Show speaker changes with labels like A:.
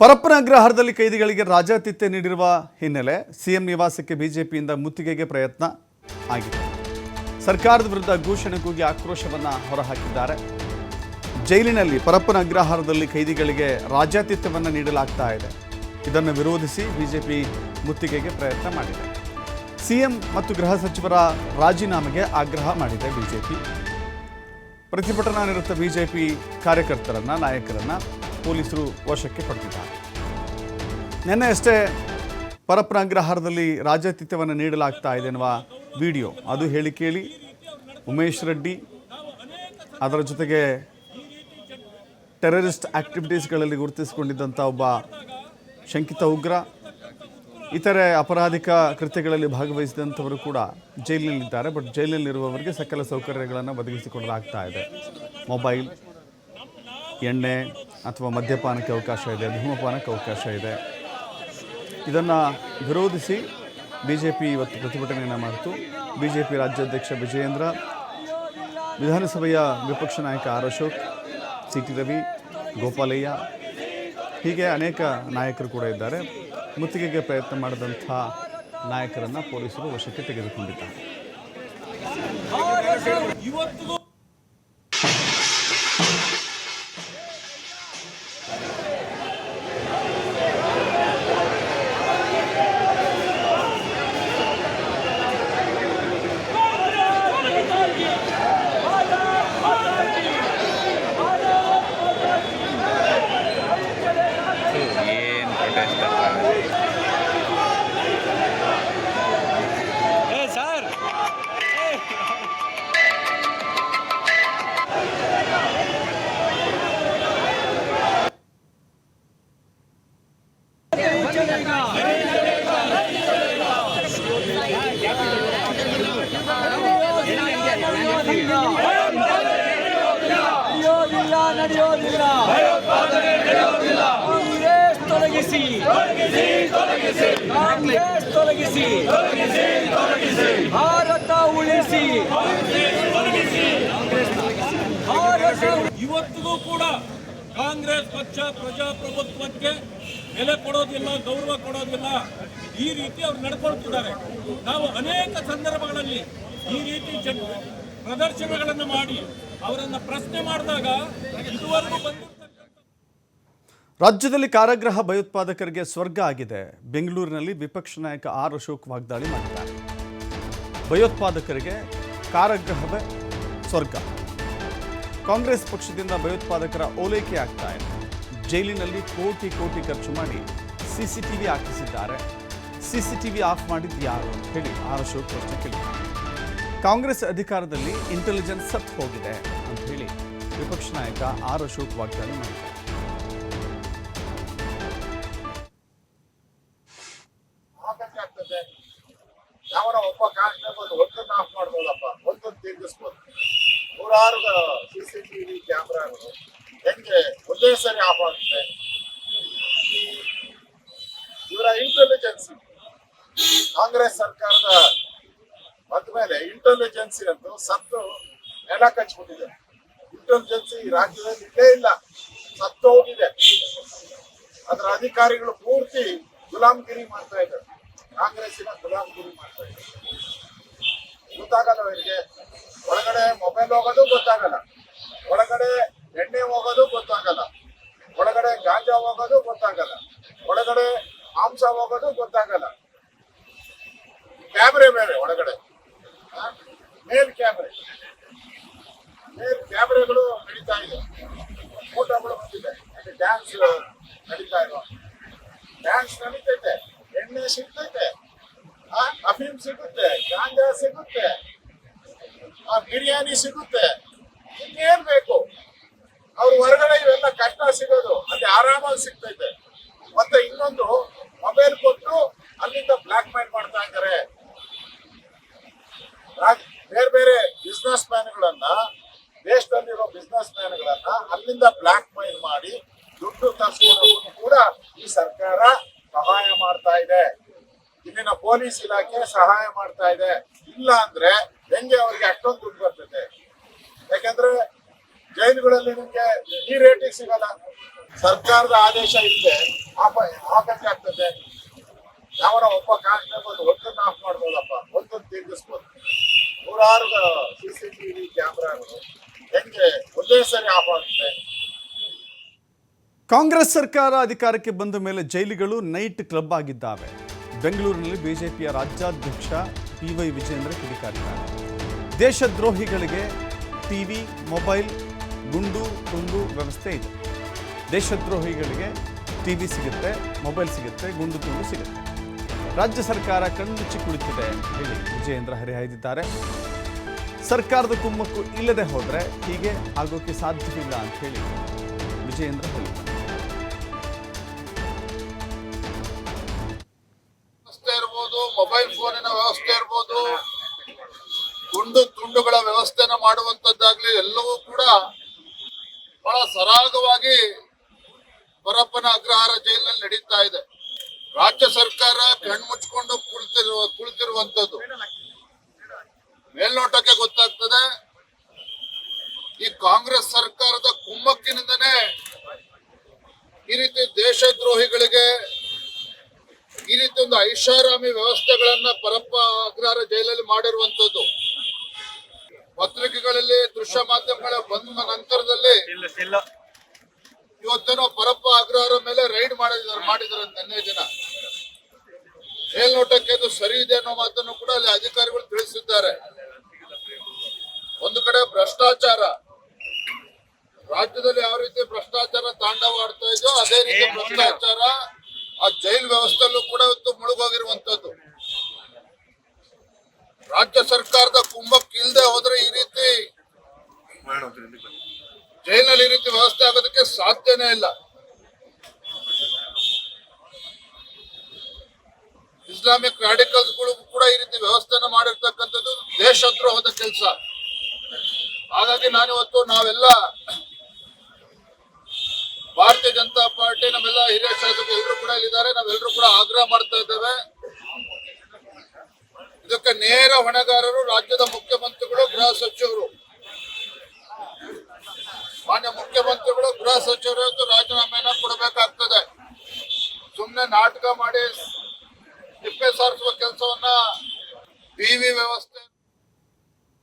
A: ಪರಪ್ಪನ ಅಗ್ರಹಾರದಲ್ಲಿ ಕೈದಿಗಳಿಗೆ ರಾಜಾತಿಥ್ಯ ನೀಡಿರುವ ಹಿನ್ನೆಲೆ ಸಿಎಂ ನಿವಾಸಕ್ಕೆ ಬಿಜೆಪಿಯಿಂದ ಮುತ್ತಿಗೆಗೆ ಪ್ರಯತ್ನ ಆಗಿದೆ. ಸರ್ಕಾರದ ವಿರುದ್ಧ ಘೋಷಣೆ ಕೂಗಿ ಆಕ್ರೋಶವನ್ನು ಹೊರಹಾಕಿದ್ದಾರೆ. ಜೈಲಿನಲ್ಲಿ ಪರಪ್ಪನ ಅಗ್ರಹಾರದಲ್ಲಿ ಕೈದಿಗಳಿಗೆ ರಾಜಾತಿಥ್ಯವನ್ನು ನೀಡಲಾಗ್ತಾ ಇದೆ. ಇದನ್ನು ವಿರೋಧಿಸಿ ಬಿಜೆಪಿ ಮುತ್ತಿಗೆಗೆ ಪ್ರಯತ್ನ ಮಾಡಿದೆ. ಸಿಎಂ ಮತ್ತು ಗೃಹ ಸಚಿವರ ರಾಜೀನಾಮೆಗೆ ಆಗ್ರಹ ಮಾಡಿದೆ ಬಿಜೆಪಿ. ಪ್ರತಿಭಟನಾ ನಿರತ ಬಿಜೆಪಿ ಕಾರ್ಯಕರ್ತರನ್ನ ನಾಯಕರನ್ನ ಪೊಲೀಸರು ವಶಕ್ಕೆ ಪಡೆದಿದ್ದಾರೆ. ನಿನ್ನೆಯಷ್ಟೇ ಪರಪ್ಪನ ಅಗ್ರಹಾರದಲ್ಲಿ ರಾಜಾತಿಥ್ಯವನ್ನು ನೀಡಲಾಗ್ತಾ ಇದೆ ಎನ್ನುವ ವಿಡಿಯೋ, ಅದು ಹೇಳಿ ಕೇಳಿ ಉಮೇಶ್ ರೆಡ್ಡಿ, ಅದರ ಜೊತೆಗೆ ಟೆರರಿಸ್ಟ್ ಆಕ್ಟಿವಿಟೀಸ್ಗಳಲ್ಲಿ ಗುರುತಿಸಿಕೊಂಡಿದ್ದಂಥ ಒಬ್ಬ ಶಂಕಿತ ಉಗ್ರ, ಇತರೆ ಅಪರಾಧಿಕ ಕೃತ್ಯಗಳಲ್ಲಿ ಭಾಗವಹಿಸಿದಂಥವರು ಕೂಡ ಜೈಲಿನಲ್ಲಿದ್ದಾರೆ. ಬಟ್ ಜೈಲಿನಲ್ಲಿರುವವರಿಗೆ ಸಕಲ ಸೌಕರ್ಯಗಳನ್ನು ಒದಗಿಸಿಕೊಡಲಾಗ್ತಾ ಇದೆ. ಮೊಬೈಲ್, ಎಣ್ಣೆ ಅಥವಾ ಮದ್ಯಪಾನಕ್ಕೆ ಅವಕಾಶ ಇದೆ, ಧೂಮಪಾನಕ್ಕೆ ಅವಕಾಶ ಇದೆ. ಇದನ್ನು ವಿರೋಧಿಸಿ ಬಿಜೆಪಿ ಇವತ್ತು ಪ್ರತಿಭಟನೆಯನ್ನು ಮಾಡಿತು. ಬಿಜೆಪಿ ರಾಜ್ಯಾಧ್ಯಕ್ಷ ವಿಜಯೇಂದ್ರ, ವಿಧಾನಸಭೆಯ ವಿಪಕ್ಷ ನಾಯಕ ಆರ್ ಅಶೋಕ್, ಸಿ.ಟಿ. ರವಿ, ಗೋಪಾಲಯ್ಯ, ಹೀಗೆ ಅನೇಕ ನಾಯಕರು ಕೂಡ ಇದ್ದಾರೆ. ಮುತ್ತಿಗೆಗೆ ಪ್ರಯತ್ನ ಮಾಡಿದಂಥ ನಾಯಕರನ್ನು ಪೊಲೀಸರು ವಶಕ್ಕೆ ತೆಗೆದುಕೊಂಡಿದ್ದಾರೆ.
B: ನಡೆಯೋದಿಲ್ಲ. ಕಾಂಗ್ರೆಸ್ ತೊಲಗಿಸಿ, ಕಾಂಗ್ರೆಸ್ ತೊಲಗಿಸಿ, ಭಾರತ ಉಳಿಸಿ.
C: ಇವತ್ತಿಗೂ ಕೂಡ ಕಾಂಗ್ರೆಸ್ ಪಕ್ಷ ಪ್ರಜಾಪ್ರಭುತ್ವಕ್ಕೆ ಬೆಲೆ ಕೊಡೋದಿಲ್ಲ, ಗೌರವ ಕೊಡೋದಿಲ್ಲ. ಈ ರೀತಿ ಅವ್ರು ನಡ್ಕೊಳ್ತಿದ್ದಾರೆ. ನಾವು ಅನೇಕ ಸಂದರ್ಭಗಳಲ್ಲಿ ಈ ರೀತಿ ಪ್ರದರ್ಶನಗಳನ್ನು ಮಾಡಿ ಅವರನ್ನು ಪ್ರಶ್ನೆ ಮಾಡಿದಾಗ ಇದುವರೆಗೂ
A: ರಾಜ್ಯದಲ್ಲಿ ಕಾರಾಗೃಹ ಭಯೋತ್ಪಾದಕರಿಗೆ ಸ್ವರ್ಗ ಆಗಿದೆ. ಬೆಂಗಳೂರಿನಲ್ಲಿ ವಿಪಕ್ಷ ನಾಯಕ ಆರ್ ಅಶೋಕ್ ವಾಗ್ದಾಳಿ ಮಾಡಿದ್ದಾರೆ. ಭಯೋತ್ಪಾದಕರಿಗೆ ಕಾರಾಗೃಹವೇ ಸ್ವರ್ಗ. ಕಾಂಗ್ರೆಸ್ ಪಕ್ಷದಿಂದ ಭಯೋತ್ಪಾದಕರ ಓಲೈಕೆ ಆಗ್ತಾ ಇದೆ. ಜೈಲಿನಲ್ಲಿ ಕೋಟಿ ಕೋಟಿ ಖರ್ಚು ಮಾಡಿ ಸಿಸಿಟಿವಿ ಹಾಕಿಸಿದ್ದಾರೆ. ಸಿಸಿಟಿವಿ ಆಫ್ ಮಾಡಿದ್ದು ಯಾರು ಅಂತ ಹೇಳಿ ಆರ್ ಅಶೋಕ್ ಪ್ರಶ್ನೆ ಕೇಳಿದ್ದಾರೆ. ಕಾಂಗ್ರೆಸ್ ಅಧಿಕಾರದಲ್ಲಿ ಇಂಟೆಲಿಜೆನ್ಸ್ ಸತ್ತು ಹೋಗಿದೆ ಅಂತ ಹೇಳಿ ವಿಪಕ್ಷ ನಾಯಕ ಆರ್ ಅಶೋಕ್ ವಾಗ್ದಾಳಿ ಮಾಡಿದ್ದಾರೆ.
D: ಒಬ್ಬ ಕಾನ್ಸ್ಟೇಬಲ್ ಒಂದನ್ನು ಆಫ್ ಮಾಡ್ಬೋದಪ್ಪ, ಒಂದನ್ನು ತಿರುಗಿಸ್ಬೋದು. ನೂರಾರು ಸಿಸಿಟಿವಿ ಕ್ಯಾಮ್ರಾಗಳು ಹೆಂಗೆ ಒಂದೇ ಸರಿ ಆಫ್ ಆಗುತ್ತೆ? ಇವರ ಇಂಟೆಲಿಜೆನ್ಸಿ, ಕಾಂಗ್ರೆಸ್ ಸರ್ಕಾರದ ಬಂದ್ಮೇಲೆ ಇಂಟೆಲಿಜೆನ್ಸಿ ಅಂತೂ ಸತ್ತು ನೆಲ ಕಚ್ಬಿಟ್ಟಿದೆ. ಇಂಟೆಲಿಜೆನ್ಸಿ ರಾಜ್ಯದಲ್ಲಿ ಇಲ್ಲೇ ಇಲ್ಲ, ಸತ್ತು ಹೋಗಿದೆ. ಅದರ ಅಧಿಕಾರಿಗಳು ಪೂರ್ತಿ ಗುಲಾಮ್ಗಿರಿ ಮಾಡ್ತಾ ಇದ್ದಾರೆ. ಕಾಂಗ್ರೆಸ್ಸಿನ ಗುಲಾಮ್ಗಿರಿ ಮಾಡ್ತಾ ಇದ್ದಾರೆ. ಗೊತ್ತಾಗಲ್ಲ ಅವರಿಗೆ. ಒಳಗಡೆ ಮೊಬೈಲ್ ಹೋಗೋದು ಗೊತ್ತಾಗಲ್ಲ, ಒಳಗಡೆ ಎಣ್ಣೆ ಹೋಗೋದು ಗೊತ್ತಾಗಲ್ಲ, ಒಳಗಡೆ ಗಾಂಜಾ ಹೋಗೋದು ಗೊತ್ತಾಗಲ್ಲ, ಒಳಗಡೆ ಮಾಂಸ ಹೋಗೋದು ಗೊತ್ತಾಗಲ್ಲ. ಕ್ಯಾಮ್ರೆ ಬೇರೆ ಒಳಗಡೆ, ಮೇಲ್ ಕ್ಯಾಮ್ರೆಗಳು ನಡೀತಾ ಇದೆ. ಊಟಗಳು ಬಂದಿದೆ, ಅಲ್ಲಿ ಡ್ಯಾನ್ಸ್ ನಡೀತಾ ಇರೋ, ಡ್ಯಾನ್ಸ್ ನಡೀತೈತೆ, ಎಣ್ಣೆ ಸಿಗ್ತೈತೆ, ಅಫೀಮ್ ಸಿಗುತ್ತೆ, ಗಾಂಜಾ ಸಿಗುತ್ತೆ, ಬಿರಿಯಾನಿ ಸಿಗುತ್ತೆ. ಇನ್ನೇನ್ ಬೇಕು? ಅವ್ರ ಹೊರಗಡೆ ಇವೆಲ್ಲ ಕಷ್ಟ ಸಿಗೋದು, ಅಲ್ಲಿ ಆರಾಮಾಗಿ ಸಿಗ್ತೈತೆ. ಮತ್ತೆ ಇನ್ನೊಂದು, ಮೊಬೈಲ್ ಕೊಟ್ಟು ಅಲ್ಲಿಂದ ಬ್ಲಾಕ್ ಮೇಲ್ ಮಾಡ್ತಾ ಇದ್ದಾರೆ. ಬೇರೆ ಬೇರೆ ಬಿಸ್ನೆಸ್ ಮ್ಯಾನ್ಗಳನ್ನ, ದೇಶದಲ್ಲಿರೋ ಬಿಸ್ನೆಸ್ ಮ್ಯಾನ್ಗಳನ್ನ ಅಲ್ಲಿಂದ ಬ್ಲಾಕ್ ಮೇಲ್ ಮಾಡಿ ದುಡ್ಡು ತರಿಸ್ಕೊಳ್ಳೋದನ್ನು ಕೂಡ ಈ ಸರ್ಕಾರ ಸಹಾಯ ಮಾಡ್ತಾ ಇದೆ. ಇಲ್ಲಿನ ಪೊಲೀಸ್ ಇಲಾಖೆ ಸಹಾಯ ಮಾಡ್ತಾ ಇದೆ. ಇಲ್ಲ ಅಂದ್ರೆ ಹೆಂಗೆ ಅವ್ರಿಗೆ ಅಷ್ಟೊಂದು ದುಡ್ಡು ಬರ್ತದೆ? ಯಾಕಂದ್ರೆ ಜೈಲುಗಳಲ್ಲಿ ನಿಮ್ಗೆ ಈ ರೇಟಿಗೆ ಸಿಗಲ್ಲ. ಸರ್ಕಾರದ ಆದೇಶ ಇದೆ, ಆಫ್ ಆಗ್ತದೆ. ಯಾವನ ಒಬ್ಬ ಕಾನ್ಸ್ಟೇಬಲ್ ಒಂದನ್ನು ಆಫ್ ಮಾಡ್ಬೋದಪ್ಪ, ಒಂದನ್ನು ತಿರುಗಿಸ್ಬೋದು. ನೂರಾರು CCTV ಕ್ಯಾಮ್ರಾಗಳು ಹೆಂಗೆ ಒಂದೇ ಸರಿ ಆಫ್ ಆಗುತ್ತೆ?
A: ಕಾಂಗ್ರೆಸ್ ಸರ್ಕಾರ ಅಧಿಕಾರಕ್ಕೆ ಬಂದ ಮೇಲೆ ಜೈಲುಗಳು ನೈಟ್ ಕ್ಲಬ್ ಆಗಿದ್ದಾವೆ. ಬೆಂಗಳೂರಿನಲ್ಲಿ ಬಿಜೆಪಿಯ ರಾಜ್ಯಾಧ್ಯಕ್ಷ PY ವಿಜಯೇಂದ್ರ ಕಿಡಿಕಾರಿದ್ದಾರೆ. ದೇಶದ್ರೋಹಿಗಳಿಗೆ ಟಿವಿ, ಮೊಬೈಲ್, ಗುಂಡು ತುಂಡು ವ್ಯವಸ್ಥೆ ಇದೆ. ದೇಶದ್ರೋಹಿಗಳಿಗೆ ಟಿವಿ ಸಿಗುತ್ತೆ, ಮೊಬೈಲ್ ಸಿಗುತ್ತೆ, ಗುಂಡು ತುಂಡು ಸಿಗುತ್ತೆ. ರಾಜ್ಯ ಸರ್ಕಾರ ಕಣ್ಮುಚ್ಚಿ ಕುಳಿತಿದೆ ಹೇಳಿ ವಿಜಯೇಂದ್ರ ಹರಿಹಾಯ್ದಿದ್ದಾರೆ. ಸರ್ಕಾರದ ಕುಮ್ಮಕ್ಕು ಇಲ್ಲದೆ ಹೋದರೆ ಹೀಗೆ ಆಗೋಕ್ಕೆ ಸಾಧ್ಯವಿಲ್ಲ ಅಂತ ಹೇಳಿ ವಿಜಯೇಂದ್ರ ಹೇಳಿದ್ದಾರೆ.
D: ವ್ಯವಸ್ಥೆ ಇರ್ಬೋದು, ಮೊಬೈಲ್ ಫೋನಿನ ವ್ಯವಸ್ಥೆ ಇರ್ಬೋದು, ಗುಂಡು ತುಂಡುಗಳ ವ್ಯವಸ್ಥೆನ ಮಾಡುವಂತದ್ದಾಗ್ಲಿ ಎಲ್ಲವೂ ಕೂಡ ಬಹಳ ಸರಾಗವಾಗಿ ಪರಪ್ಪನ ಅಗ್ರಹಾರ ಜೈಲಿನಲ್ಲಿ ನಡೀತಾ ಇದೆ. ರಾಜ್ಯ ಸರ್ಕಾರ ಕಣ್ಮುಚ್ಕೊಂಡು ಕುಳಿತಿರುವಂತದ್ದು ಮೇಲ್ನೋಟಕ್ಕೆ ಗೊತ್ತಾಗ್ತದೆ. ಈ ಕಾಂಗ್ರೆಸ್ ಸರ್ಕಾರದ ಕುಮ್ಮಕ್ಕಿನಿಂದನೇ ಈ ರೀತಿ ದೇಶದ್ರೋಹಿಗಳಿಗೆ ಈ ರೀತಿ ಒಂದು ಐಷಾರಾಮಿ ವ್ಯವಸ್ಥೆಗಳನ್ನ ಪರಪ್ಪ ಅಗ್ರಹಾರ ಜೈಲಲ್ಲಿ ಮಾಡಿರುವಂತದ್ದು. ಪತ್ರಿಕೆಗಳಲ್ಲಿ, ದೃಶ್ಯ ಮಾಧ್ಯಮಗಳ ಬಂದ ನಂತರದಲ್ಲಿ ಇವತ್ತೇನೋ ಪರಪ್ಪ ಅಗ್ರಹಾರ ಮೇಲೆ ರೈಡ್ ಮಾಡಿದ್ದಾರೆ ನಿನ್ನೆ ದಿನ. ಮೇಲ್ನೋಟಕ್ಕೆ ಅದು ಸರಿ ಇದೆ ಅನ್ನೋ ಮಾತನ್ನು ಕೂಡ ಅಲ್ಲಿ ಅಧಿಕಾರಿಗಳು ತಿಳಿಸಿದ್ದಾರೆ. ಒಂದು ಕಡೆ ಭ್ರಷ್ಟಾಚಾರ, ರಾಜ್ಯದಲ್ಲಿ ಯಾವ ರೀತಿ ಭ್ರಷ್ಟಾಚಾರ ತಾಂಡವಾಡ್ತಾ ಇದೆಯೋ ಅದೇ ರೀತಿ ಭ್ರಷ್ಟಾಚಾರ ಆ ಜೈಲ್ ವ್ಯವಸ್ಥೆಯಲ್ಲೂ ಕೂಡ ಇವತ್ತು ಮುಳುಗೋಗಿರುವಂತದ್ದು. ರಾಜ್ಯ ಸರ್ಕಾರದ ಕುಮ್ಮಕ್ಕು ಇಲ್ಲದೆ ಹೋದ್ರೆ ಈ ರೀತಿ ಜೈಲಿನಲ್ಲಿ ಈ ರೀತಿ ವ್ಯವಸ್ಥೆ ಆಗೋದಕ್ಕೆ ಸಾಧ್ಯನೇ ಇಲ್ಲ. ಇಸ್ಲಾಮಿಕ್ ರಾಡಿಕಲ್ಸ್ ಗಳು ಕೂಡ ಈ ರೀತಿ ವ್ಯವಸ್ಥೆನ ಮಾಡಿರ್ತಕ್ಕಂಥದ್ದು ದೇಶದ್ರೋಹದ ಕೆಲಸ. ಹಾಗಾಗಿ ನಾನಿವತ್ತು ನಾವೆಲ್ಲ ಭಾರತೀಯ ಜನತಾ ಪಾರ್ಟಿ, ನಮ್ಮೆಲ್ಲ ಹಿರಿಯ ಶಾಸಕರು ಎಲ್ಲರೂ ಕೂಡ ಇಲ್ಲಿದ್ದಾರೆ, ನಾವೆಲ್ಲರೂ ಕೂಡ ಆಗ್ರಹ ಮಾಡ್ತಾ ಇದ್ದೇವೆ. ಇದಕ್ಕೆ ನೇರ ಹೊಣೆಗಾರರು ರಾಜ್ಯದ ಮುಖ್ಯಮಂತ್ರಿಗಳು, ಗೃಹ ಸಚಿವರು. ಮಾನ್ಯ ಮುಖ್ಯಮಂತ್ರಿಗಳು, ಗೃಹ ಸಚಿವರು ಇವತ್ತು ರಾಜೀನಾಮೆಯನ್ನ ಕೊಡಬೇಕಾಗ್ತದೆ. ಸುಮ್ಮನೆ ನಾಟಕ ಮಾಡಿ ತಿಪ್ಪೆ ಸಾರಿಸುವ ಕೆಲಸವನ್ನ PV ವ್ಯವಸ್ಥೆ